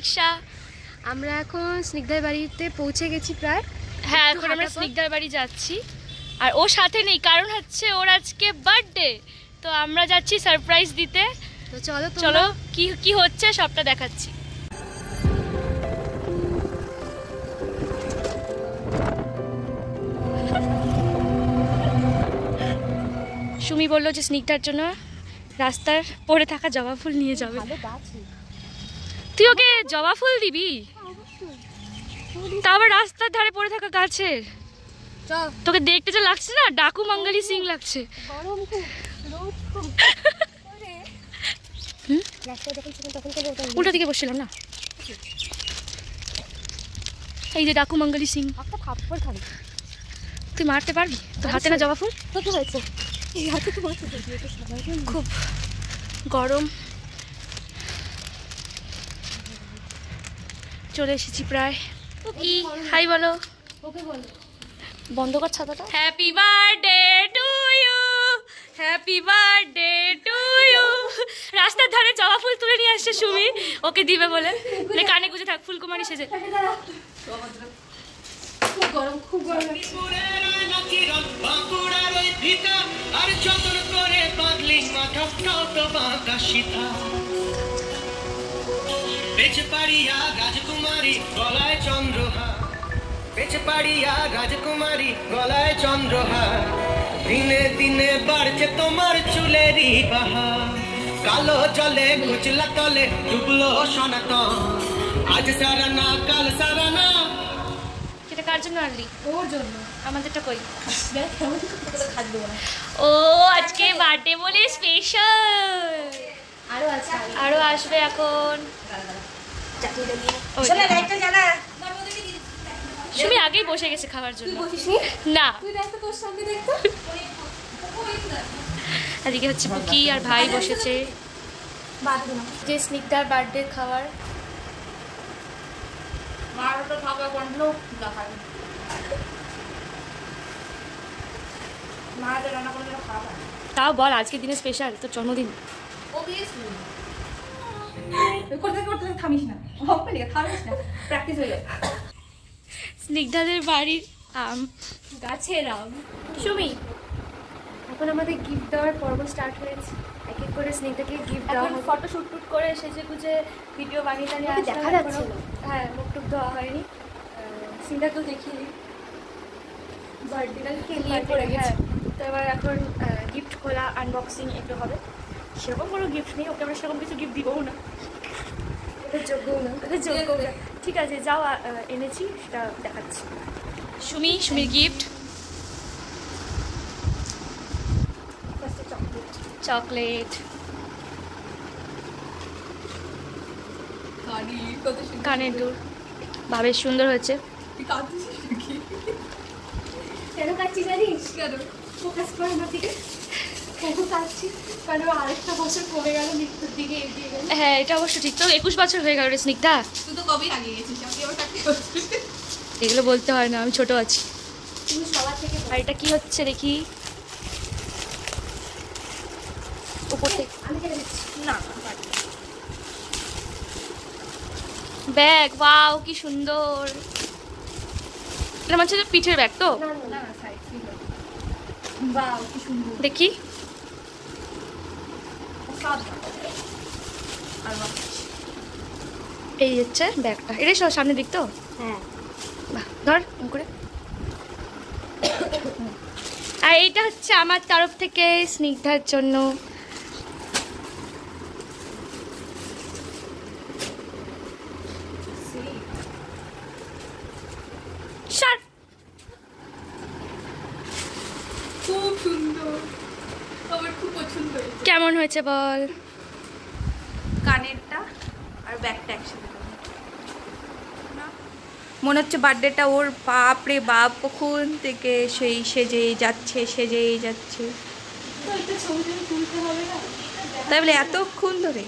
প্রতীক্ষা। আমরা এখন স্নিগ্ধার বাড়িতে পৌঁছে গেছি প্রায়। হ্যাঁ, এখন আমরা স্নিগ্ধার বাড়ি যাচ্ছি। আর ও সাথে নেই, কারণ হচ্ছে ওর আজকে বার্থডে, তো আমরা যাচ্ছি সারপ্রাইজ দিতে। তো চলো চলো কি কি হচ্ছে সবটা দেখাচ্ছি। সুমি বললো যে স্নিগ্ধার জন্য রাস্তার পড়ে থাকা জবা ফুল নিয়ে যাবে। তুই ওকে জবা ফুল দিবি? তা আবার রাস্তার ধারে পড়ে থাকা গাছের। তোকে দেখতে যা লাগছে না, ডাকু মঙ্গলি সিং লাগছে। উল্টা দিকে বসছিলাম না, এই যে ডাকু মঙ্গলি সিং। তুই মারতে পারবি? তোর হাতে না জবা ফুল? খুব গরম, চলে এসেছি প্রায়। কি হাই বলো, বন্ধ কর ছাতাটা। Happy birthday to you, happy birthday to you. রাস্তার ধারে জবা ফুল তুলে নিয়ে আসছে সুমি, ওকে দিবে বলে। কানে গুঁজে থাক, ফুলকুমারী সেজে। খুব গরম, খুব গরম। রাজকুমারী গলায় চন্দ্রহার, বেঁচে পাড়িয়া রাজকুমারী গলায় চন্দ্রহার। দিনে দিনে বাড়ছে তোমার চুলেরই বাহার, কালো জলে কুচলা তলে ডুবলো সনাতন। আজ সারা না কাল সারা না। এটা কার জন্য আনলি? ওর জন্য। আমাদেরটা কই? ও আজকে বার্থডে বলে স্পেশাল। আরো আসবে এখন। সুমি আগেই বসে গেছে খাওয়ার জন্য। না, এদিকে হচ্ছে বুকি আর ভাই বসেছে। যে স্নিগ্ধার বার্থডে খাবার। তাও বল, আজকের দিনে স্পেশাল, তোর জন্মদিন। স্নিগ্ধাদের বাড়ির আম, গাছের আম। সুমি, এখন আমাদের গিফট দেওয়ার পর্ব স্টার্ট হয়েছে। এক এক করে স্নিগ্ধাকে গিফট দেওয়া হবে। ফটো শুট টুট করে সেজে গুজে ভিডিও বানিয়ে টানিয়ে দেখা যাচ্ছে। হ্যাঁ, মুখ টুক দেওয়া হয়নি। স্নিগ্ধা তো দেখিনি, বার্থডে নিয়ে হ্যাঁ, পড়ে গেছে। তো এবার এখন গিফট খোলা, আনবক্সিং এগুলো হবে। সেরকম কোনো গিফট নেই, ওকে আমরা সেরকম কিছু গিফট দিবও না, যোগ্যও না। ঠিক আছে, যাও এনেছি সেটা দেখাচ্ছি। সুমির গিফট চকলেট, কানের দুল। ভাবে সুন্দর হয়েছে। কেন কাটছি জানিস? কেন ফোকাস করে আমার দিকে কাটছি? কারণ আরেকটা বছর কমে গেল, মৃত্যুর দিকে এগিয়ে গেল। হ্যাঁ, এটা অবশ্য ঠিক। তো 21 বছর হয়ে গেল রে স্নিগ্ধা। তুই তো কবেই আগে গেছিস, আমি আবার কাটতে বলছিস। এগুলো বলতে হয় না, আমি ছোট আছি। তুমি সবার থেকে। আর এটা কি হচ্ছে দেখি, উপর থেকে। আমি কেটে দিচ্ছি না, ব্যাগ। ওয়াও, কি সুন্দর। এটা হচ্ছে পিঠের ব্যাগ তো? না, বাহ কি সুন্দর। দেখি, এই হচ্ছে ব্যাগটা। এটাই সব সামনের দিক তো? হ্যাঁ। বাহ, ধর করে। আর এইটা হচ্ছে আমার তরফ থেকে স্নিগ্ধার জন্য। খুব সুন্দর, আমার খুব পছন্দ। কেমন হয়েছে বল? কানেরটা আর ব্যাগটা একসাথে মনে হচ্ছে বার্থডেটা ওর। বাপ রে বাপ, কখন থেকে সেই সেজেই যাচ্ছে। তাই বলে এতক্ষণ ধরে?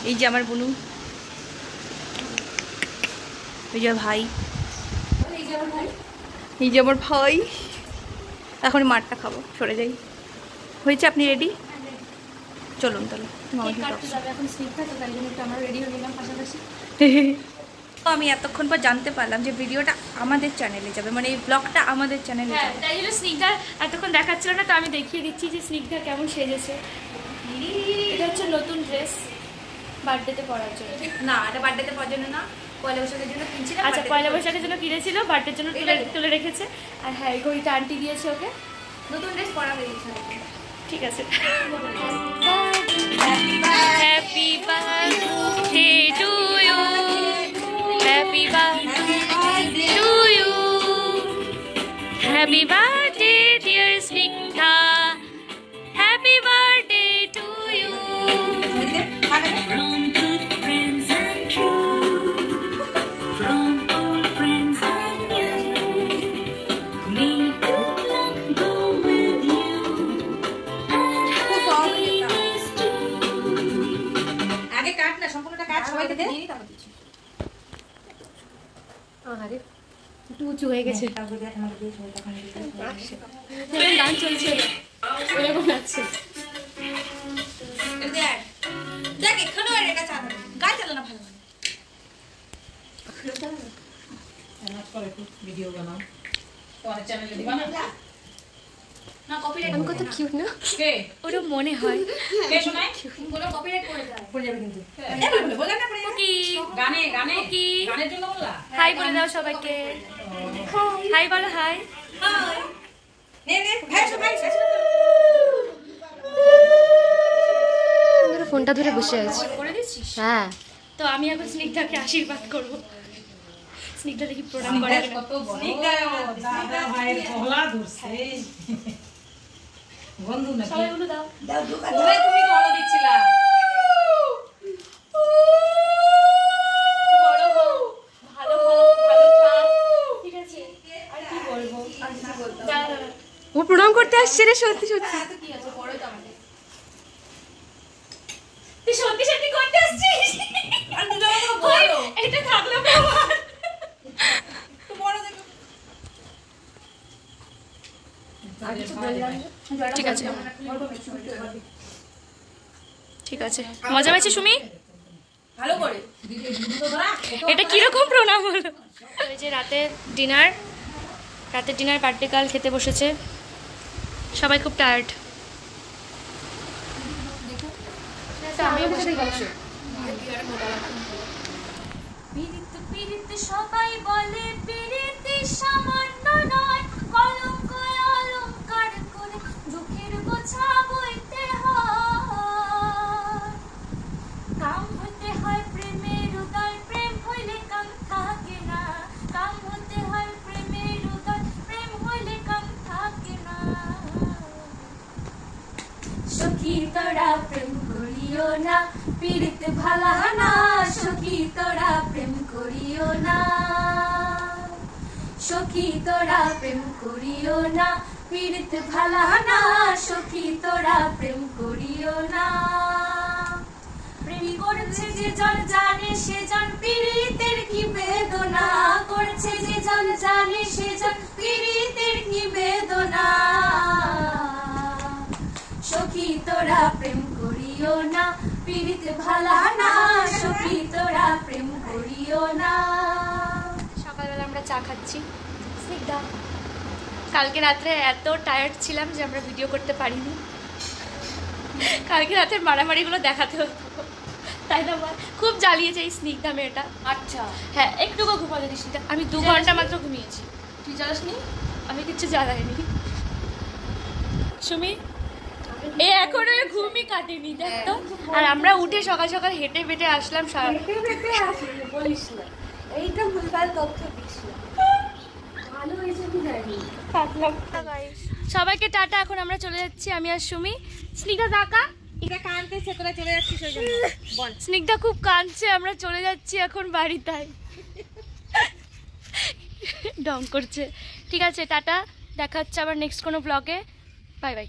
এই যে আমার বোনু, এই যে ভাই, এই যে আমার ভাই। এখন মারটা খাবো, সরে যাই। হয়েছে, আপনি রেডি? চলুন তাহলে। এখন স্নিগ্ধা, তো তাই জন্য একটু আমরা রেডি হয়ে নিলাম পাশাপাশি। তো আমি এতক্ষণ পর জানতে পারলাম যে ভিডিওটা আমাদের চ্যানেলে যাবে, মানে এই ব্লগটা আমাদের চ্যানেলে হ্যাঁ, যাবে। তাই জন্য স্নিগ্ধা এতক্ষণ দেখাচ্ছিল না, তো আমি দেখিয়ে দিচ্ছি যে স্নিগ্ধা কেমন সেজেছে। এটা হচ্ছে নতুন ড্রেস বার্থডেতে পরার জন্য। না, এটা বার্থডেতে পরার জন্য না, পয়লা বৈশাখের জন্য কিনছিলাম। আচ্ছা, পয়লা বৈশাখের জন্য কিনেছিল, বার্থডের জন্য তুলে রেখেছে। আর হ্যাঁ, এই ঘড়িটা আন্টি দিয়েছে ওকে। নতুন ড্রেস পরা হয়ে গেছে। ঠিক আছে। Happy birthday to you, happy birthday to you, happy birthday dear Snigdha, happy birthday to you. আগে কাট না, সম্পূর্ণটা কাট, সবাইকে দিয়ে দিই, তারপর দিচ্ছি। আরে একটু উঁচু হয়ে গেছে। গান চলছে, এরকম আছে। দেখ এখানেও এটা চাঁদা গায়ে চালো না, ভালো ভিডিও বানাও, তোমার চ্যানেলে দিবা না? না, কপিরাইট। আমি কত কিউট না? কে ওটা মনে হয় কে শোনায়? কোনো কপিরাইট পড়ে যাবে কিন্তু। বলে না পড়ে কি গানে গানে কি গানের জন্য বললা? হাই বলে দাও সবাইকে। হাই বলো, হাই। হাই নে নে, ভাই সবাই ধরে ফোনটা ধরে বসে আছে। করে দিচ্ছিস? হ্যাঁ, তো আমি এখন স্নিগ্ধাকে আশীর্বাদ করব। স্নিগ্ধা দেখি প্রণাম করে কিনা। কত বড় দাদা ভাইয়ের পহলা ধরছে বন্ধু নাকি? সবাই বলো দাও। দাও দোকান ধরে তুমি ভালো দিছিলা। বড় হও, ভালো হও, ভালো থাক। ঠিক আছে, আর কি বলবো? আর কি বলবো? দাঁড়া, ও প্রণাম করতে আসছে রে, সত্যি সত্যি। কি আছে, বড় তো আমাদের। তুই সত্যি সত্যি করতে আসছিস? ওই, এটা থাকলো আমার। ঠিক আছে, ঠিক আছে। মজা পেয়েছি সুমি? ভালো করে এটা কিরকম প্রণাম হলো? ওই যে রাতের ডিনার বার্থডে কাল খেতে বসেছে সবাই, খুব টায়ার্ড। সবাই বলে পিরিতি সামান্য নয়, কলঙ্ক অলংকার করে দুঃখের বোঝা বইতে হয়। কাম হতে হয় প্রেমের উদয়, প্রেম হইলে কাম থাকে না। কাম হতে হয় প্রেমের উদয়, প্রেম হইলে কাম থাকে না। সখী তোরা প্রেম করিও না, পীড়িত ভালা না। সখী তোরা প্রেম করিও না, সখী তোরা প্রেম করিও না, পীড়িত ভালা না। সখী তোরা প্রেম করিও না। প্রেম করছে যে জন জানে সে জন, পীড়িতের কি বেদনা। করছে যে জন জানে সে জন, পীড়িতের কি বেদনা। সখী তোরা প্রেম করিও না, পীড়িত ভালা না। সখী তোরা প্রেম করিও না। সকালবেলা আমরা চা খাচ্ছি। স্নিগ্ধা, কালকে রাত্রে এত টায়ার্ড ছিলাম যে আমরা ভিডিও করতে পারিনি। কালকে রাতের মারামারিগুলো দেখাতে হতো, তাই না বল? খুব জ্বালিয়েছে এই স্নিগ্ধা মেয়েটা। আচ্ছা, হ্যাঁ, একটুকু ঘুমাতে দিস না। আমি 2 ঘন্টা মাত্র ঘুমিয়েছি। তুই জানাসনি? আমি কিচ্ছু জ্বালাইনি। সুমি এখনো ঘুমই কাটেনি, দেখ তো। আর আমরা উঠে সকাল সকাল হেঁটে বেটে আসলাম। বলিস না, এইটা ভুলভাল তথ্য দিস না। ভালো হয়েছে কি জানি। সবাইকে টাটা, এখন আমরা চলে যাচ্ছি আমি আর সুমি। স্নিগ্ধা টাকা। কানতেছে, তোরা চলে যাচ্ছিস ওই জন্য বল। স্নিগ্ধা খুব কাঁদছে, আমরা চলে যাচ্ছি এখন বাড়ি, তাই ডং করছে। ঠিক আছে, টাটা, দেখা হচ্ছে আবার নেক্সট কোনো ব্লগে। Bye bye.